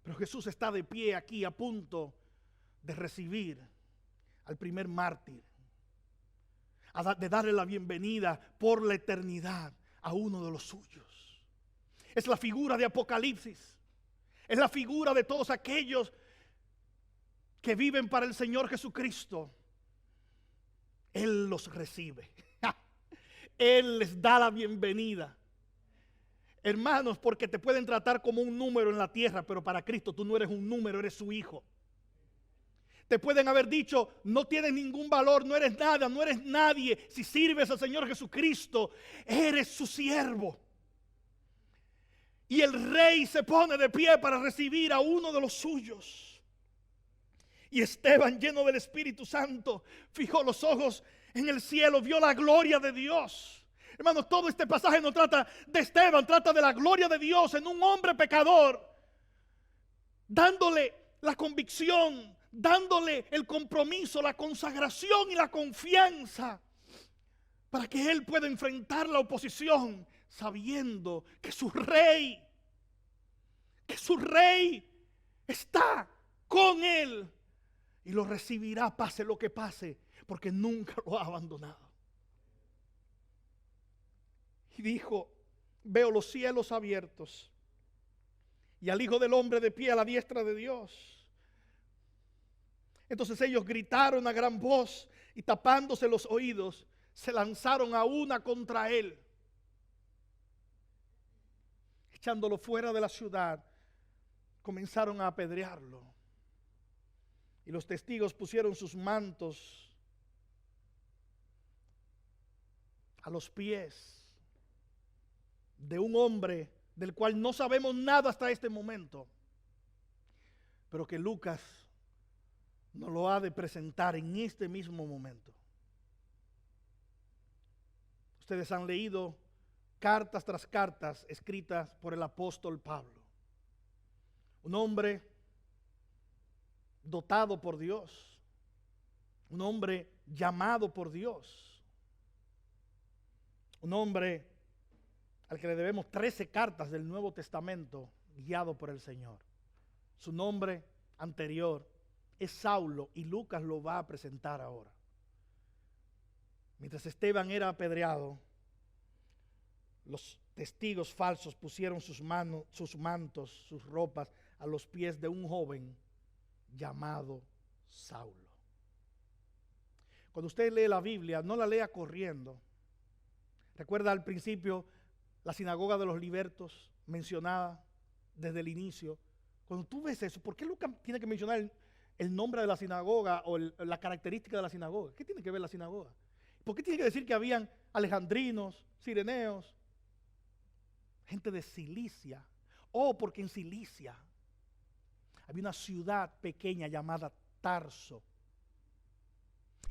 Pero Jesús está de pie aquí, a punto de recibir al primer mártir, de darle la bienvenida por la eternidad a uno de los suyos. Es la figura de Apocalipsis. Es la figura de todos aquellos que viven para el Señor Jesucristo. Él los recibe. Él les da la bienvenida. Hermanos, porque te pueden tratar como un número en la tierra, pero para Cristo tú no eres un número, eres su hijo. Te pueden haber dicho, no tienes ningún valor, no eres nada, no eres nadie. Si sirves al Señor Jesucristo, eres su siervo. Y el rey se pone de pie para recibir a uno de los suyos. Y Esteban, lleno del Espíritu Santo, fijó los ojos en el cielo, vio la gloria de Dios. Hermanos, todo este pasaje no trata de Esteban, trata de la gloria de Dios en un hombre pecador, dándole la convicción, dándole el compromiso, la consagración y la confianza para que él pueda enfrentar la oposición, sabiendo que su rey está con él y lo recibirá pase lo que pase, porque nunca lo ha abandonado. Y dijo, veo los cielos abiertos y al Hijo del Hombre de pie a la diestra de Dios. Entonces ellos gritaron a gran voz y tapándose los oídos, se lanzaron a una contra él, echándolo fuera de la ciudad, comenzaron a apedrearlo. Y los testigos pusieron sus mantos a los pies de un hombre del cual no sabemos nada hasta este momento, pero que Lucas nos lo ha de presentar en este mismo momento. Ustedes han leído cartas tras cartas escritas por el apóstol Pablo, un hombre dotado por Dios, un hombre llamado por Dios, un hombre al que le debemos 13 cartas del Nuevo Testamento guiado por el Señor. Su nombre anterior es Saulo y Lucas lo va a presentar ahora. Mientras Esteban era apedreado, los testigos falsos pusieron sus manos, sus mantos, sus ropas a los pies de un joven llamado Saulo. Cuando usted lee la Biblia, no la lea corriendo. Recuerda al principio la sinagoga de los libertos mencionada desde el inicio. Cuando tú ves eso, ¿por qué Lucas tiene que mencionar el nombre de la sinagoga o la característica de la sinagoga? ¿Qué tiene que ver la sinagoga? ¿Por qué tiene que decir que habían alejandrinos, cireneos, gente de Cilicia? Porque en Cilicia había una ciudad pequeña llamada Tarso.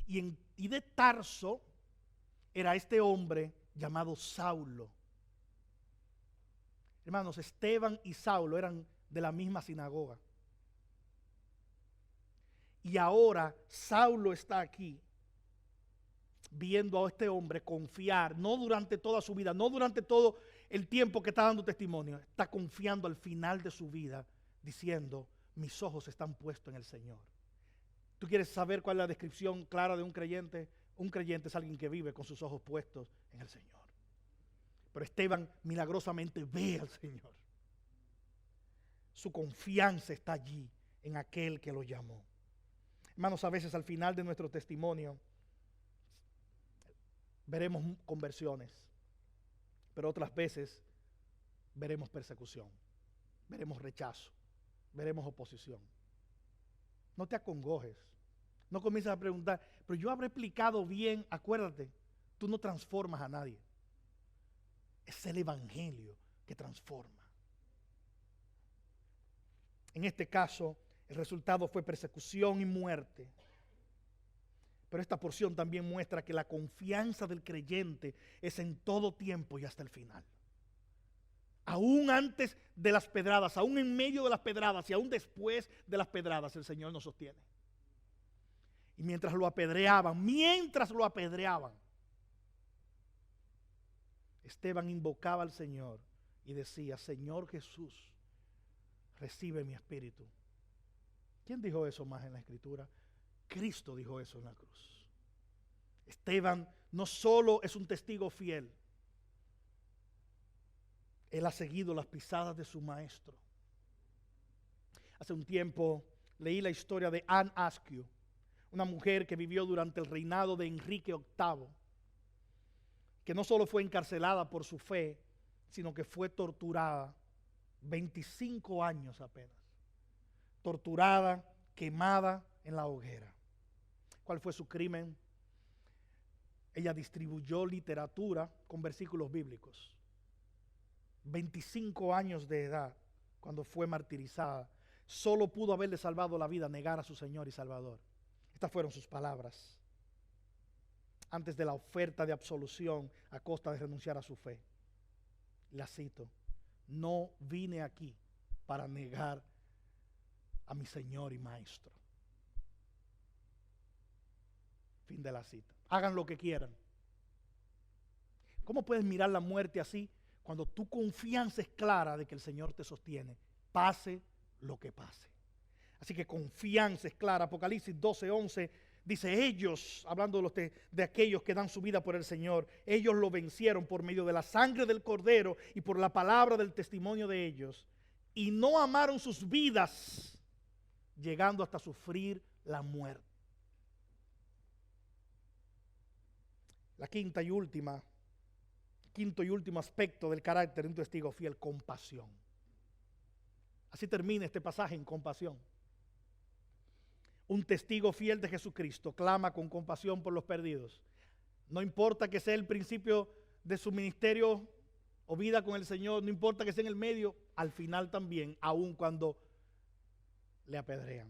Y de Tarso era este hombre llamado Saulo. Hermanos, Esteban y Saulo eran de la misma sinagoga. Y ahora Saulo está aquí viendo a este hombre confiar, no durante toda su vida, no durante todo el tiempo que está dando testimonio, está confiando al final de su vida, diciendo, mis ojos están puestos en el Señor. ¿Tú quieres saber cuál es la descripción clara de un creyente? Un creyente es alguien que vive con sus ojos puestos en el Señor. Pero Esteban milagrosamente ve al Señor. Su confianza está allí en aquel que lo llamó. Hermanos, a veces al final de nuestro testimonio veremos conversiones, pero otras veces veremos persecución, veremos rechazo, veremos oposición. No te acongojes, no comiences a preguntar, pero yo habré explicado bien. Acuérdate, tú no transformas a nadie. Es el evangelio que transforma. En este caso, el resultado fue persecución y muerte. Pero esta porción también muestra que la confianza del creyente es en todo tiempo y hasta el final. Aún antes de las pedradas, aún en medio de las pedradas y aún después de las pedradas, el Señor nos sostiene. Y mientras lo apedreaban, Esteban invocaba al Señor y decía, Señor Jesús, recibe mi espíritu. ¿Quién dijo eso más en la Escritura? Cristo dijo eso en la cruz. Esteban no solo es un testigo fiel, él ha seguido las pisadas de su maestro. Hace un tiempo leí la historia de Anne Askew, una mujer que vivió durante el reinado de Enrique VIII, que no solo fue encarcelada por su fe, sino que fue torturada 25 años apenas. Torturada, quemada en la hoguera. ¿Cuál fue su crimen? Ella distribuyó literatura con versículos bíblicos. 25 años de edad, cuando fue martirizada, solo pudo haberle salvado la vida negar a su Señor y Salvador. Estas fueron sus palabras antes de la oferta de absolución a costa de renunciar a su fe. La cito: no vine aquí para negar a mi Señor y Maestro. Fin de la cita. Hagan lo que quieran. ¿Cómo puedes mirar la muerte así cuando tu confianza es clara de que el Señor te sostiene, pase lo que pase? Así que confianza es clara. Apocalipsis 12:11 dice: ellos, hablando de aquellos que dan su vida por el Señor, ellos lo vencieron por medio de la sangre del Cordero y por la palabra del testimonio de ellos, y no amaron sus vidas, llegando hasta sufrir la muerte. La quinto y último aspecto del carácter de un testigo fiel: compasión. Así termina este pasaje, en compasión. Un testigo fiel de Jesucristo clama con compasión por los perdidos. No importa que sea el principio de su ministerio o vida con el Señor, no importa que sea en el medio, al final también, aun cuando le apedrean.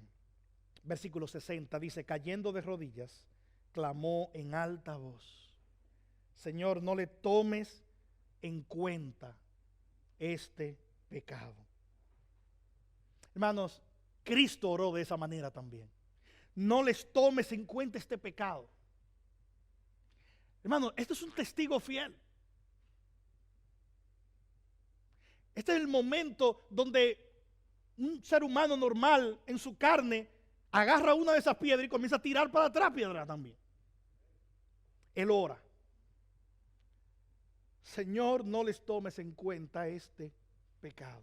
Versículo 60 dice: cayendo de rodillas, clamó en alta voz: Señor, no le tomes en cuenta este pecado. Hermanos, Cristo oró de esa manera también. No les tomes en cuenta este pecado. Hermanos, este es un testigo fiel. Este es el momento donde un ser humano normal en su carne agarra una de esas piedras y comienza a tirar para atrás piedras también. Él ora: Señor, no les tomes en cuenta este pecado.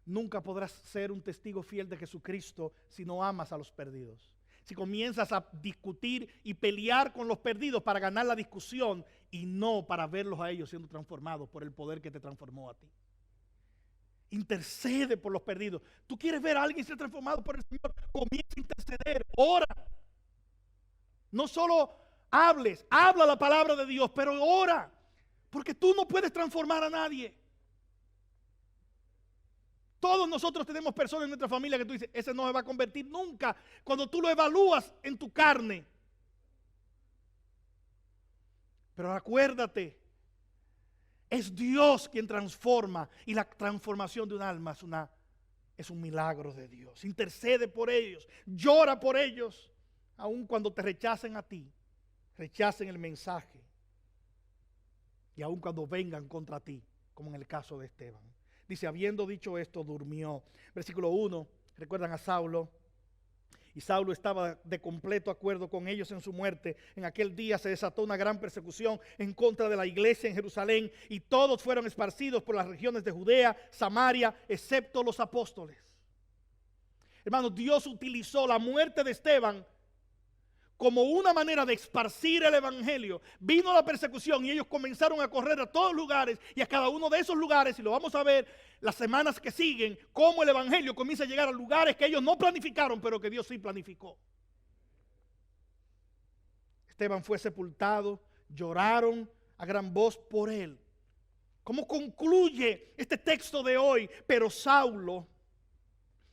Nunca podrás ser un testigo fiel de Jesucristo si no amas a los perdidos. Si comienzas a discutir y pelear con los perdidos para ganar la discusión y no para verlos a ellos siendo transformados por el poder que te transformó a ti. Intercede por los perdidos. Tú quieres ver a alguien ser transformado por el Señor, comienza a interceder, ora. No solo hables, habla la palabra de Dios, pero ora, porque tú no puedes transformar a nadie. Todos nosotros tenemos personas en nuestra familia que tú dices: ese no se va a convertir nunca. Cuando tú lo evalúas en tu carne. Pero acuérdate, es Dios quien transforma, y la transformación de un alma es un milagro de Dios. Intercede por ellos, llora por ellos, aun cuando te rechacen a ti, rechacen el mensaje, y aun cuando vengan contra ti, como en el caso de Esteban. Dice: habiendo dicho esto, durmió. Versículo 1, recuerdan a Saulo. Y Saulo estaba de completo acuerdo con ellos en su muerte. En aquel día se desató una gran persecución en contra de la iglesia en Jerusalén, y todos fueron esparcidos por las regiones de Judea, Samaria, excepto los apóstoles. Hermanos, Dios utilizó la muerte de Esteban como una manera de esparcir el evangelio. Vino la persecución y ellos comenzaron a correr a todos lugares, y a cada uno de esos lugares, y lo vamos a ver las semanas que siguen, cómo el evangelio comienza a llegar a lugares que ellos no planificaron, pero que Dios sí planificó. Esteban fue sepultado, lloraron a gran voz por él. ¿Cómo concluye este texto de hoy? Pero Saulo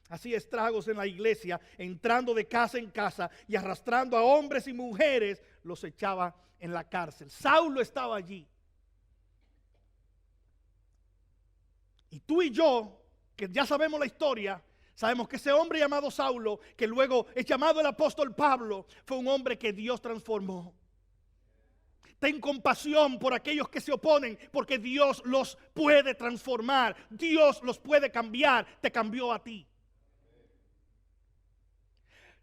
hacía estragos en la iglesia, entrando de casa en casa y arrastrando a hombres y mujeres, los echaba en la cárcel. Saulo estaba allí. Y tú y yo, que ya sabemos la historia, sabemos que ese hombre llamado Saulo, que luego es llamado el apóstol Pablo, fue un hombre que Dios transformó. Ten compasión por aquellos que se oponen, porque Dios los puede transformar. Dios los puede cambiar. Te cambió a ti.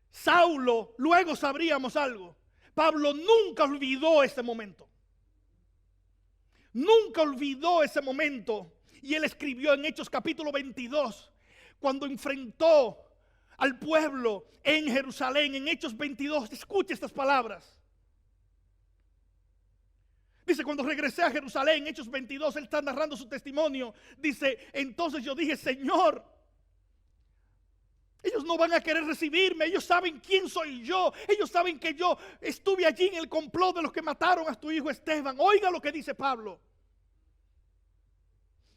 Saulo, luego sabríamos algo. Pablo nunca olvidó ese momento. Nunca olvidó ese momento. Y él escribió en Hechos capítulo 22, cuando enfrentó al pueblo en Jerusalén, en Hechos 22, escuche estas palabras. Dice, cuando regresé a Jerusalén, Hechos 22, él está narrando su testimonio. Dice, entonces yo dije, Señor, ellos no van a querer recibirme. Ellos saben quién soy yo. Ellos saben que yo estuve allí en el complot de los que mataron a tu hijo Esteban. Oiga lo que dice Pablo.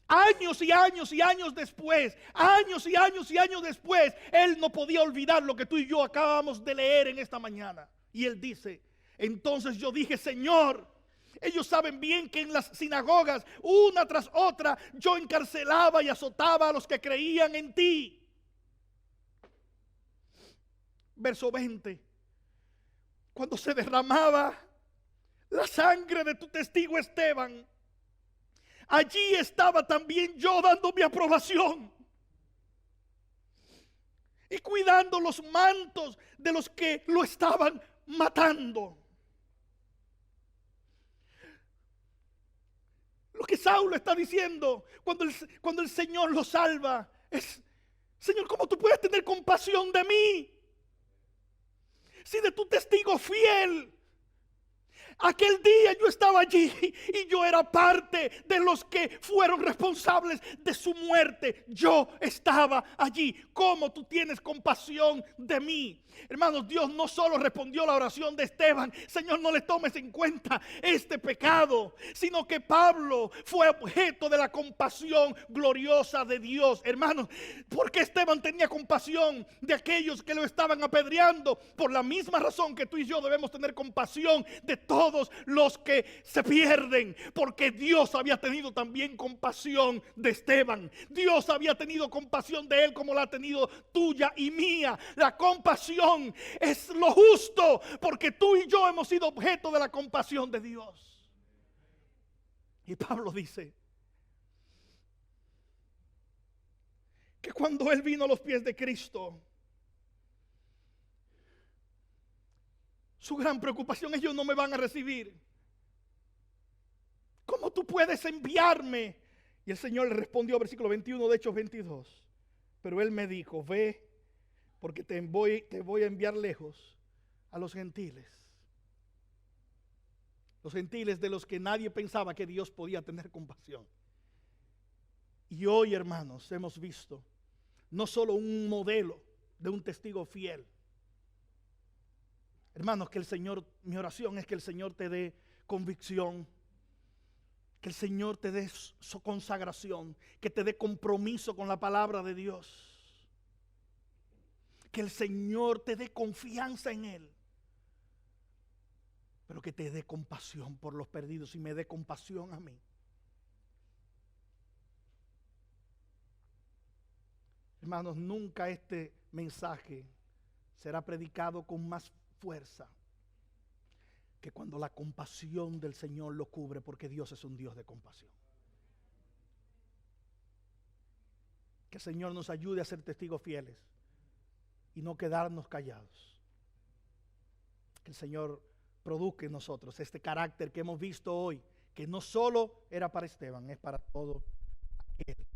Años y años y años después, años y años y años después, él no podía olvidar lo que tú y yo acabamos de leer en esta mañana. Y él dice, entonces yo dije, Señor, ellos saben bien que en las sinagogas, una tras otra, yo encarcelaba y azotaba a los que creían en ti. Verso 20. Cuando se derramaba la sangre de tu testigo Esteban, allí estaba también yo dando mi aprobación y cuidando los mantos de los que lo estaban matando. Lo que Saulo está diciendo cuando el Señor lo salva es, Señor, ¿cómo tú puedes tener compasión de mí? Si de tu testigo fiel, aquel día yo estaba allí y yo era parte de los que fueron responsables de su muerte. Yo estaba allí. ¿Cómo tú tienes compasión de mí? Hermanos, Dios no solo respondió la oración de Esteban, Señor, no le tomes en cuenta este pecado, sino que Pablo fue objeto de la compasión gloriosa de Dios. Hermanos, ¿por qué Esteban tenía compasión de aquellos que lo estaban apedreando? Por la misma razón que tú y yo debemos tener compasión de todos los que se pierden, porque Dios había tenido también compasión de Esteban. Dios había tenido compasión de él como la ha tenido tuya y mía. La compasión es lo justo, porque tú y yo hemos sido objeto de la compasión de Dios. Y Pablo dice que cuando él vino a los pies de Cristo, su gran preocupación, ellos no me van a recibir. ¿Cómo tú puedes enviarme? Y el Señor le respondió, versículo 21 de Hechos 22. Pero él me dijo, ve, porque te voy a enviar lejos a los gentiles. Los gentiles de los que nadie pensaba que Dios podía tener compasión. Y hoy, hermanos, hemos visto no solo un modelo de un testigo fiel. Hermanos, que el Señor, mi oración es que el Señor te dé convicción, que el Señor te dé su consagración, que te dé compromiso con la palabra de Dios. Que el Señor te dé confianza en Él, pero que te dé compasión por los perdidos y me dé compasión a mí. Hermanos, nunca este mensaje será predicado con más fuerza que cuando la compasión del Señor lo cubre, porque Dios es un Dios de compasión. Que el Señor nos ayude a ser testigos fieles y no quedarnos callados. Que el Señor produzca en nosotros este carácter que hemos visto hoy, que no solo era para Esteban, es para todo aquel